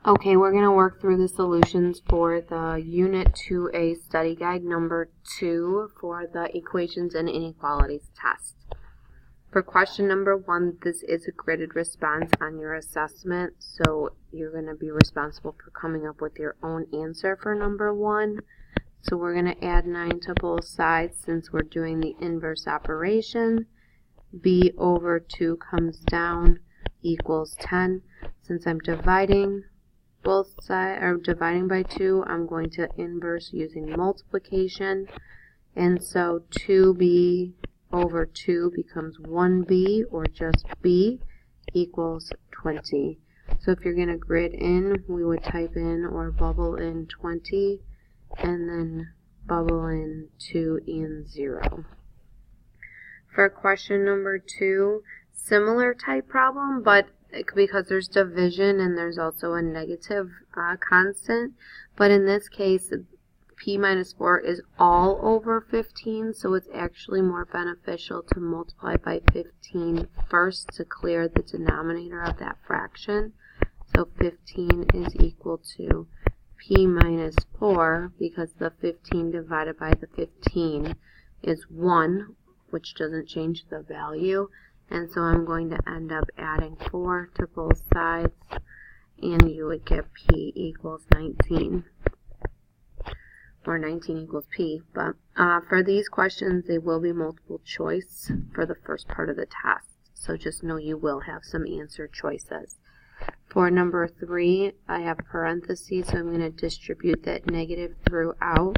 Okay, we're going to work through the solutions for the Unit 2A Study Guide number 2 for the Equations and Inequalities test. For question number 1, this is a gridded response on your assessment, so you're going to be responsible for coming up with your own answer for number 1. So we're going to add 9 to both sides since we're doing the inverse operation. B over 2 comes down equals 10. Since I'm dividing both sides, or dividing by 2, I'm going to inverse using multiplication. And so 2b over 2 becomes 1b, or just b, equals 20. So if you're going to grid in, we would type in or bubble in 20, and then bubble in 2 and 0. For question number 2, similar type problem, but because there's division and there's also a negative constant, but in this case p minus 4 is all over 15, so it's actually more beneficial to multiply by 15 first to clear the denominator of that fraction. So 15 is equal to p minus 4, because the 15 divided by the 15 is 1, which doesn't change the value. And so I'm going to end up adding 4 to both sides, and you would get p equals 19. Or 19 equals p. But for these questions, they will be multiple choice for the first part of the test. So just know you will have some answer choices. For number 3, I have parentheses, so I'm going to distribute that negative throughout.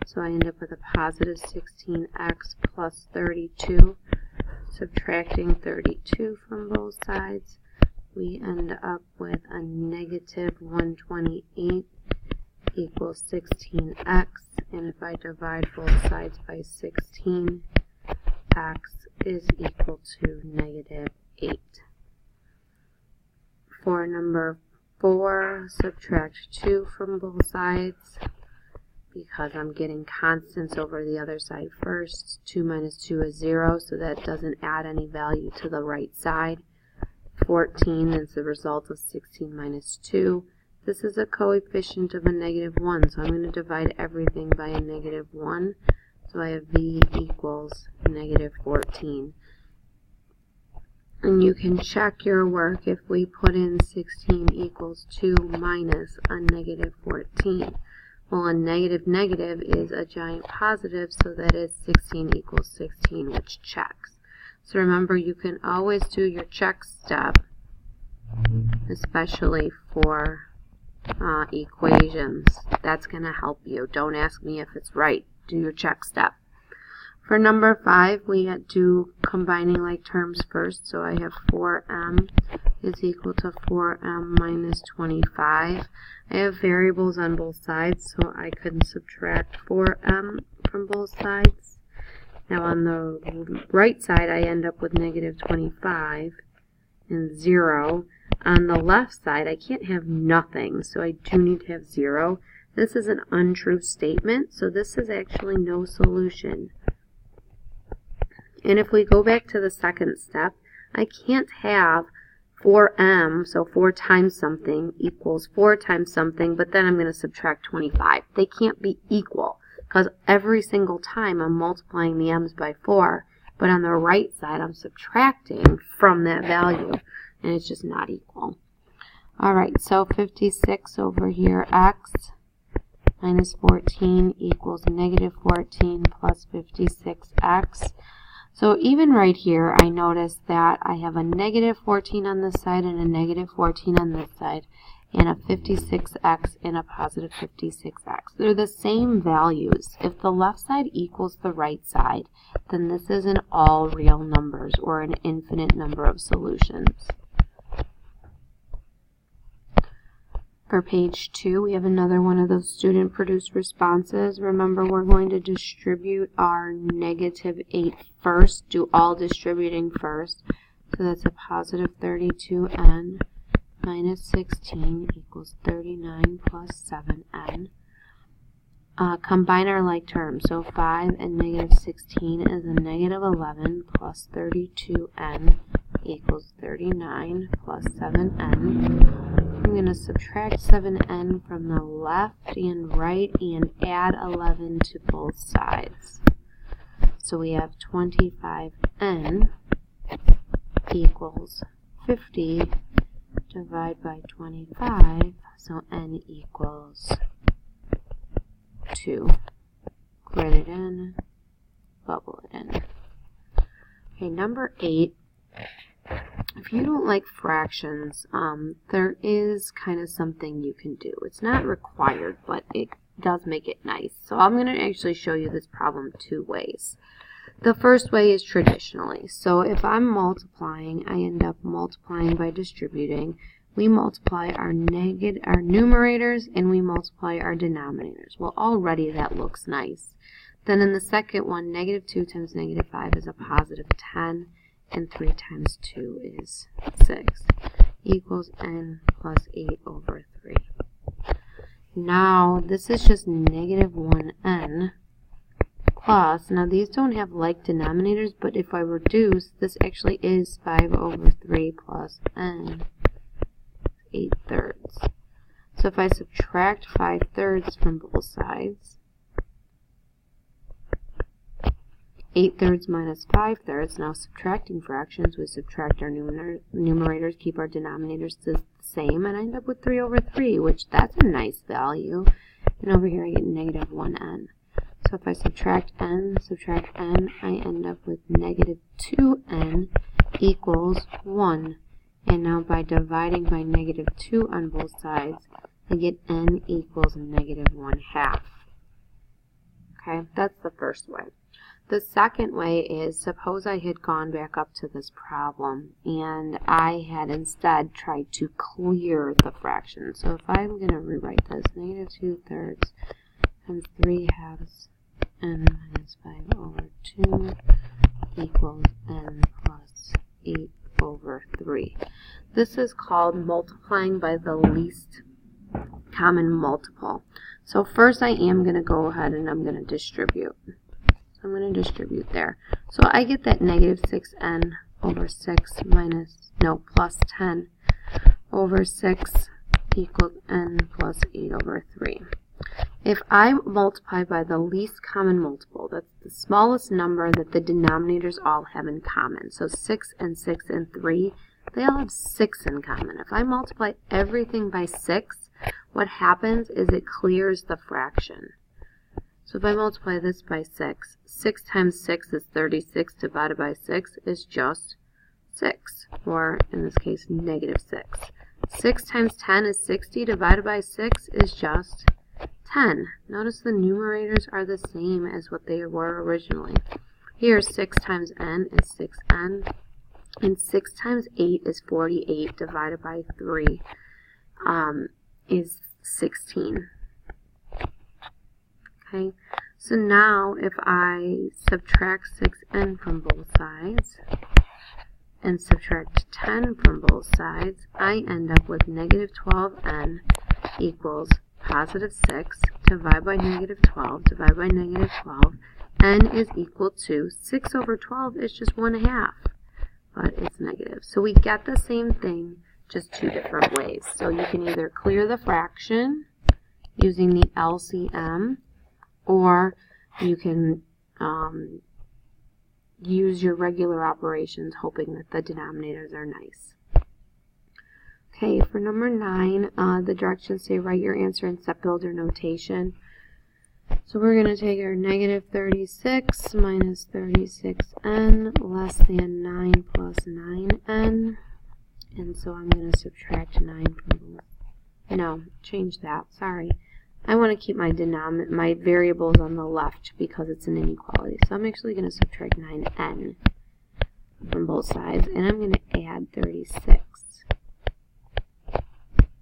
So I end up with a positive 16x plus 32. Subtracting 32 from both sides, we end up with a negative 128 equals 16x. And if I divide both sides by 16, x is equal to negative 8. For number 4, subtract 2 from both sides, because I'm getting constants over the other side first. 2 minus 2 is 0, so that doesn't add any value to the right side. 14 is the result of 16 minus 2. This is a coefficient of a negative 1, so I'm going to divide everything by a negative 1. So I have v equals negative 14. And you can check your work if we put in 16 equals 2 minus a negative 14. Well, a negative negative is a giant positive, so that is 16 equals 16, which checks. So remember, you can always do your check step, especially for equations. That's going to help you. Don't ask me if it's right. Do your check step. For number 5, we do combining like terms first. So I have 4m is equal to 4m minus 25. I have variables on both sides, so I could subtract 4m from both sides. Now on the right side, I end up with negative 25 and 0. On the left side, I can't have nothing, so I do need to have 0. This is an untrue statement, so this is actually no solution. And if we go back to the second step, I can't have 4m, so 4 times something equals 4 times something, but then I'm going to subtract 25. They can't be equal, because every single time I'm multiplying the m's by 4, but on the right side I'm subtracting from that value, and it's just not equal. Alright, so 56 over here, x minus 14 equals negative 14 plus 56x. So even right here, I notice that I have a negative 14 on this side and a negative 14 on this side, and a 56x and a positive 56x. They're the same values. If the left side equals the right side, then this is an all real numbers, or an infinite number of solutions. For page 2, we have another one of those student-produced responses. Remember, we're going to distribute our negative 8 first, do all distributing first. So that's a positive 32n minus 16 equals 39 plus 7n. Combine our like terms. So 5 and negative 16 is a negative 11 plus 32n equals 39 plus 7n. I'm going to subtract 7n from the left and right and add 11 to both sides. So we have 25n equals 50 divided by 25, so n equals 2. Grid it in, bubble it in. Okay, number 8. If you don't like fractions, there is kind of something you can do. It's not required, but it does make it nice. So I'm going to actually show you this problem 2 ways. The first way is traditionally. So if I'm multiplying, I end up multiplying by distributing. We multiply our numerators and we multiply our denominators. Well, already that looks nice. Then in the second one, negative 2 times negative 5 is a positive 10, and 3 times 2 is 6, equals n plus 8 over 3. Now, this is just negative 1n plus, now these don't have like denominators, but if I reduce, this actually is 5 over 3 plus n, 8/3. So if I subtract 5/3 from both sides, 8/3 minus 5/3, now subtracting fractions, we subtract our numerators, keep our denominators the same, and I end up with 3 over 3, which that's a nice value. And over here I get negative 1n. So if I subtract n, I end up with negative 2n equals 1. And now by dividing by negative 2 on both sides, I get n equals negative 1/2. Okay, that's the first way. The second way is, suppose I had gone back up to this problem and I had instead tried to clear the fraction. So if I'm going to rewrite this, negative 2/3 times 3/2 n minus 5 over 2 equals n plus 8 over 3. This is called multiplying by the least common multiple. So first I am going to go ahead and I'm going to distribute. I'm going to distribute there. So I get that negative 6n over 6 plus 10 over 6 equals n plus 8 over 3. If I multiply by the least common multiple, that's the smallest number that the denominators all have in common. So 6 and 3, they all have 6 in common. If I multiply everything by 6, what happens is it clears the fraction. So if I multiply this by 6, 6 times 6 is 36, divided by 6 is just 6, or in this case, negative 6. 6 times 10 is 60, divided by 6 is just 10. Notice the numerators are the same as what they were originally. Here, 6 times n is 6n, and 6 times 8 is 48, divided by 3 is 16. Okay, so now if I subtract 6n from both sides and subtract 10 from both sides, I end up with negative 12n equals positive 6 divided by negative 12 divided by negative 12. N is equal to 6 over 12 is just 1/2, but it's negative. So we get the same thing, just 2 different ways. So you can either clear the fraction using the LCM, or you can use your regular operations hoping that the denominators are nice. Okay, for number 9, the directions say write your answer in step builder notation. So we're going to take our negative 36 minus 36n less than 9 plus 9n. And so I'm going to subtract 9 from both. No, change that. Sorry. I want to keep my variables on the left because it's an inequality. So I'm actually going to subtract 9n from both sides. And I'm going to add 36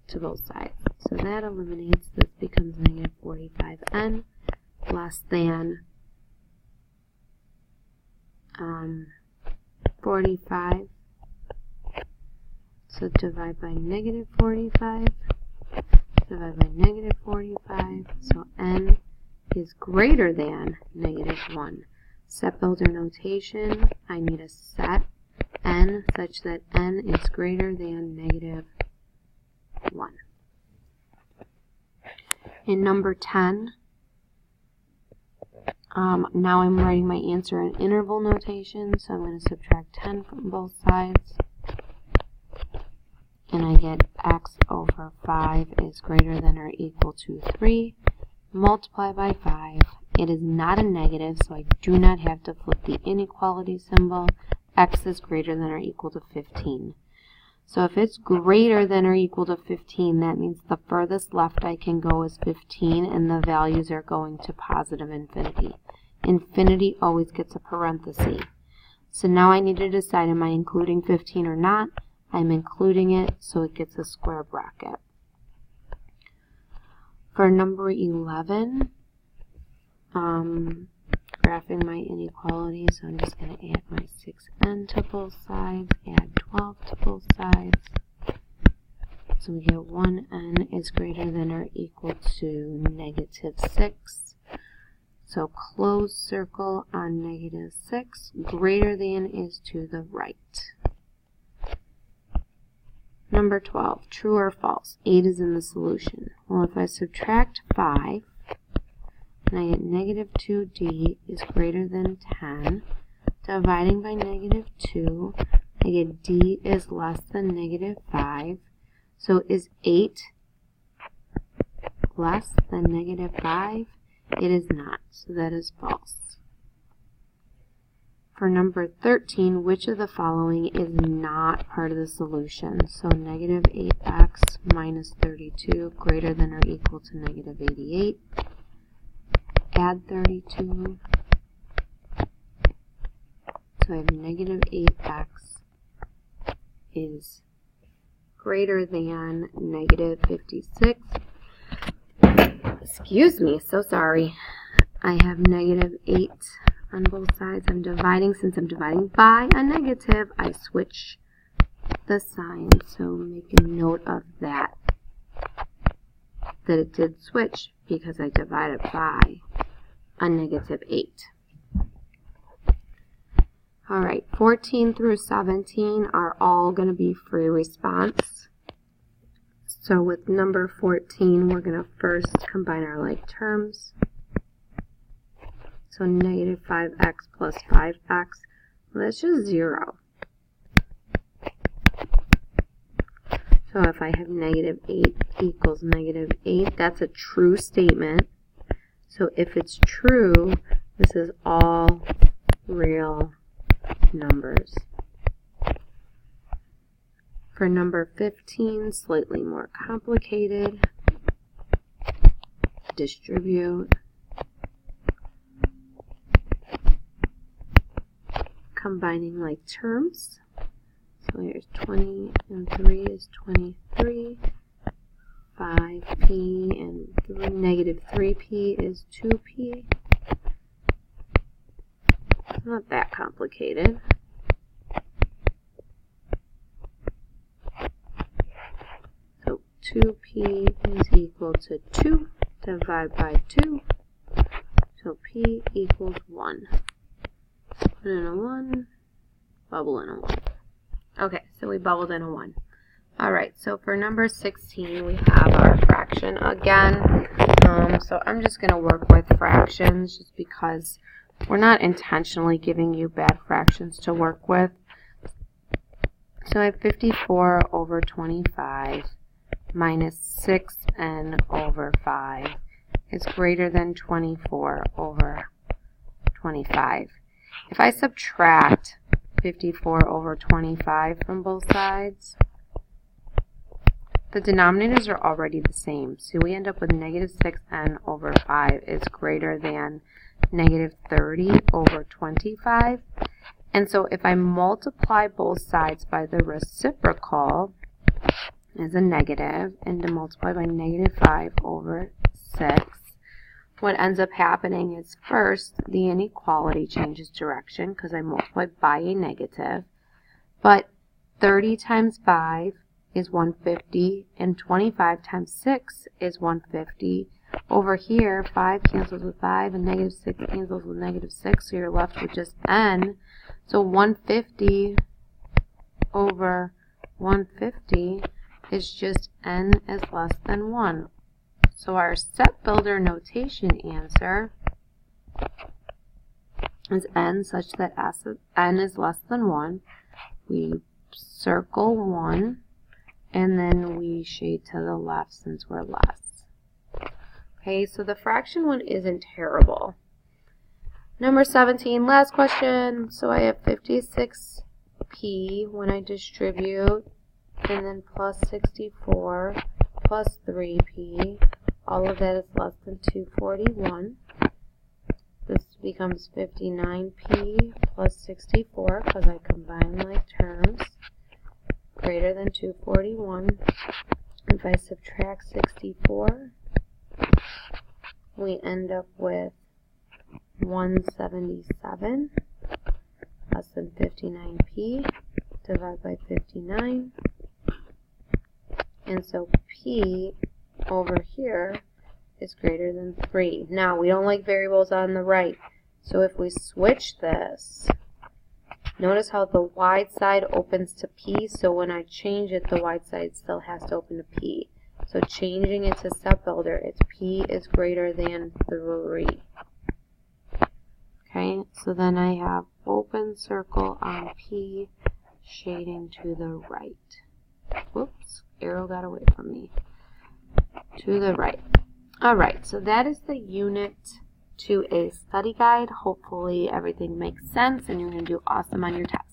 to both sides. So that eliminates. This becomes negative 45n less than 45. So divide by negative 45. Divide by negative 45. So n is greater than negative 1. Set builder notation. I need to set n such that n is greater than negative 1. In number 10, now I'm writing my answer in interval notation, so I'm going to subtract 10 from both sides. And I get x over 5 is greater than or equal to 3. Multiply by 5. It is not a negative, so I do not have to flip the inequality symbol. X is greater than or equal to 15. So if it's greater than or equal to 15, that means the furthest left I can go is 15, and the values are going to positive infinity. Infinity always gets a parenthesis. So now I need to decide, am I including 15 or not? I'm including it, so it gets a square bracket. For number 11, graphing my inequalities, so I'm just going to add my 6n to both sides, add 12 to both sides. So we get 1n is greater than or equal to negative 6. So closed circle on negative 6, greater than is to the right. Number 12, true or false? 8 is in the solution. Well, if I subtract 5, and I get negative 2d is greater than 10, dividing by negative 2, I get d is less than negative 5. So is 8 less than negative 5? It is not, so that is false. For number 13, which of the following is not part of the solution? So negative 8x minus 32 greater than or equal to negative 88. Add 32. So I have negative 8x is greater than negative 56. Excuse me, so sorry. I have negative 8 on both sides. I'm dividing. Since I'm dividing by a negative, I switch the sign. So make a note of that it did switch because I divided by a negative 8. Alright, 14 through 17 are all going to be free response. So with number 14, we're going to first combine our like terms. So negative 5x plus 5x, well, that's just 0. So if I have negative 8 equals negative 8, that's a true statement. So if it's true, this is all real numbers. For number 15, slightly more complicated. Distribute. Combining like terms. So here's 20 and 3 is 23. 5p and negative 3p is 2p. It's not that complicated. So 2p is equal to 2. Divide by 2. So p equals 1. Put in a 1. Bubble in a 1. Okay, so we bubbled in a 1. Alright, so for number 16, we have our fraction again. So I'm just going to work with fractions just because we're not intentionally giving you bad fractions to work with. So I have 54 over 25 minus 6n over 5 is greater than 24 over 25. If I subtract 54 over 25 from both sides, the denominators are already the same. So we end up with negative 6n over 5 is greater than negative 30 over 25. And so if I multiply both sides by the reciprocal as a negative and to multiply by negative 5 over 6, what ends up happening is first the inequality changes direction because I multiplied by a negative. But 30 times 5 is 150 and 25 times 6 is 150. Over here, 5 cancels with 5 and negative 6 cancels with negative 6, so you're left with just n. So 150 over 150 is just n is less than 1. So our step builder notation answer is n such that n is less than 1. We circle 1, and then we shade to the left since we're less. Okay, so the fraction one isn't terrible. Number 17, last question. So I have 56p when I distribute, and then plus 64 plus 3p. All of that is less than 241. This becomes 59p plus 64 because I combine like terms, greater than 241. If I subtract 64, we end up with 177 less than 59p. Divide by 59. And so p over here is greater than 3. Now, we don't like variables on the right. So if we switch this, notice how the wide side opens to p. So when I change it, the wide side still has to open to p. So changing it to step builder, it's p is greater than 3. Okay, so then I have open circle on p, shading to the right. Whoops, arrow got away from me. To the right. Alright, so that is the Unit 2A study guide. Hopefully everything makes sense and you're going to do awesome on your test.